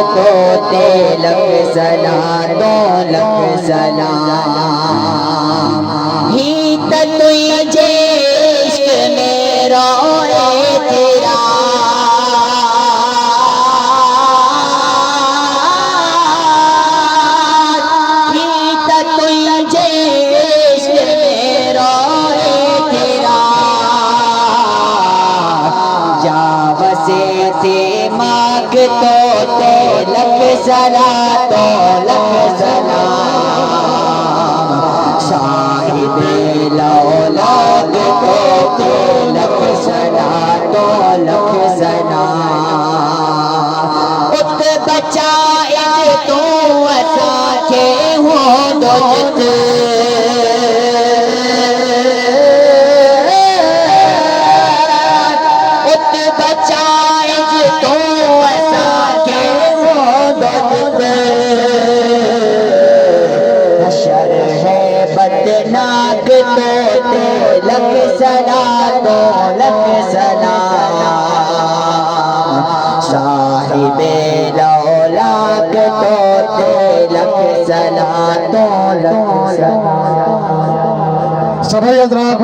تو لکھ سلام دو لکھ سلام ہی تجھے عشق میں روئے تیرا ہی تجھے عشق میں روئے تیرا جا بسے تھے مانگ تو لکھ سلام تو لکھ سلام صاحب الاولاد کو لکھ سلام تو لکھ سلام ات بچائے تو اسا کے ہوں دوست ات بچائے تو اسا کے ہوں دوست حشر ہے بدناک تو لکھ سلام تو لکھ سلام صاحب الاولاک تو لکھ سلام تو لکھ سلام سبھی حضرات